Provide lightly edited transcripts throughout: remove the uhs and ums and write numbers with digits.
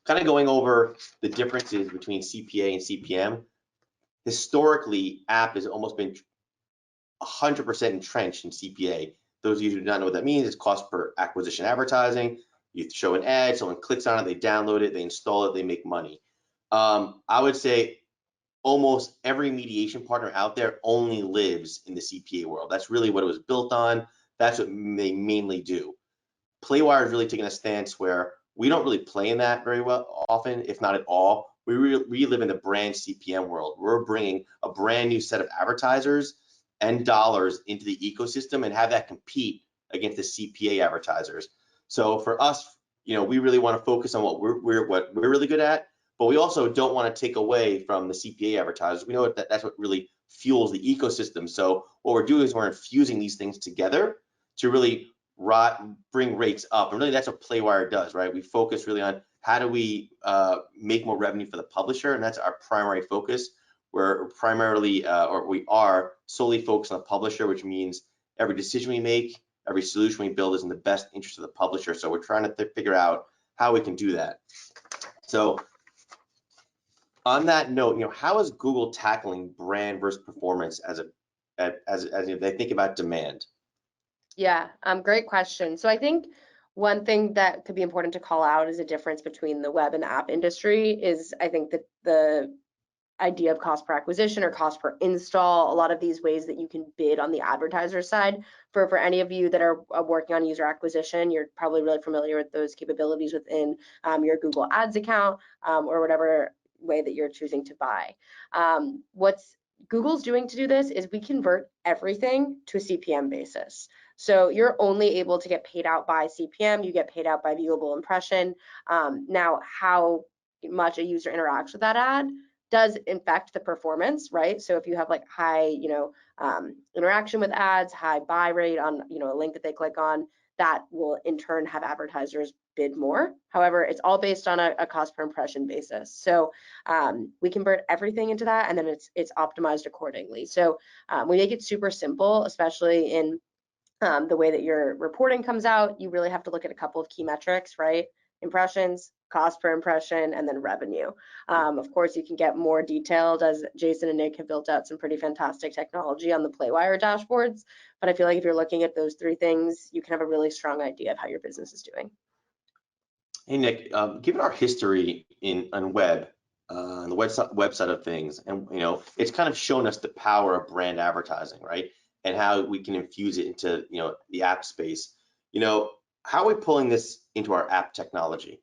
kind of going over the differences between CPA and CPM. Historically, app has almost been 100% entrenched in CPA. Those of you who do not know what that means, it's cost per acquisition advertising. You show an ad, someone clicks on it, they download it, they install it, they make money. I would say almost every mediation partner out there only lives in the CPA world. That's really what it was built on. That's what they mainly do. Playwire is really taking a stance where we don't really play in that very well often, if not at all. We live in the brand CPM world. We're bringing a brand new set of advertisers and dollars into the ecosystem and have that compete against the CPA advertisers. So for us, we really want to focus on what we're really good at, but we also don't want to take away from the CPA advertisers. We know that that's what really fuels the ecosystem. So what we're doing is we're infusing these things together to really bring rates up. And really that's what Playwire does, right? We focus really on how do we make more revenue for the publisher, and that's our primary focus. We're primarily, or we are solely focused on the publisher, which means every decision we make, every solution we build is in the best interest of the publisher. So we're trying to figure out how we can do that. So on that note, how is Google tackling brand versus performance as they think about demand? Yeah, great question. So I think one thing that could be important to call out is a difference between the web and app industry is, I think, that the idea of cost per acquisition or cost per install, a lot of these ways that you can bid on the advertiser side. For any of you that are working on user acquisition, you're probably really familiar with those capabilities within your Google Ads account or whatever way that you're choosing to buy. What's Google's doing to do this is we convert everything to a CPM basis. So you're only able to get paid out by CPM, you get paid out by viewable impression. Now, how much a user interacts with that ad does affect the performance, right? So if you have like high, interaction with ads, high buy rate on, a link that they click on, that will in turn have advertisers bid more. However, it's all based on a cost per impression basis. So we convert everything into that, and then it's optimized accordingly. So we make it super simple, especially in the way that your reporting comes out. You really have to look at a couple of key metrics, right? Impressions, cost per impression, and then revenue. Of course, you can get more detailed as Jayson and Nick have built out some pretty fantastic technology on the Playwire dashboards. But I feel like if you're looking at those three things, you can have a really strong idea of how your business is doing. Hey, Nick, given our history on web, on the website of things, and it's kind of shown us the power of brand advertising, right? And how we can infuse it into the app space. How are we pulling this into our app technology?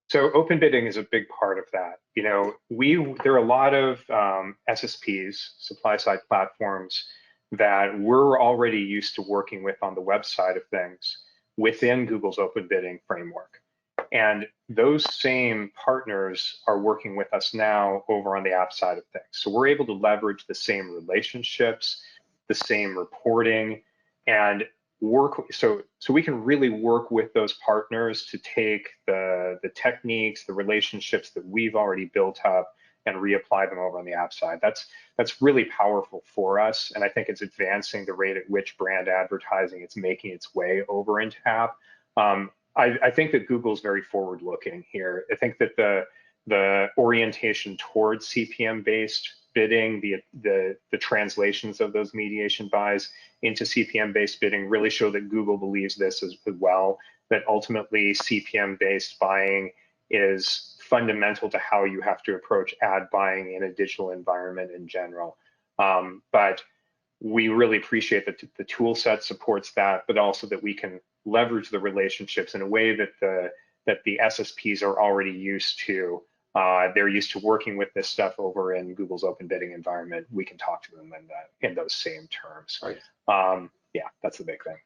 So open bidding is a big part of that. There are a lot of SSPs, supply side platforms, that we're already used to working with on the website of things within Google's open bidding framework. And those same partners are working with us now over on the app side of things. So we're able to leverage the same relationships, the same reporting, and work. So we can really work with those partners to take the techniques, the relationships that we've already built up and reapply them over on the app side. That's really powerful for us. And I think it's advancing the rate at which brand advertising is making its way over into app. I think that Google's very forward looking here. I think that the orientation towards CPM-based bidding, the translations of those mediation buys into CPM-based bidding really show that Google believes this as well, that ultimately CPM-based buying is fundamental to how you have to approach ad buying in a digital environment in general. But we really appreciate that the tool set supports that, but also that we can leverage the relationships in a way that the SSPs are already used to. They're used to working with this stuff over in Google's open bidding environment. We can talk to them in those same terms. Right. Yeah, that's the big thing.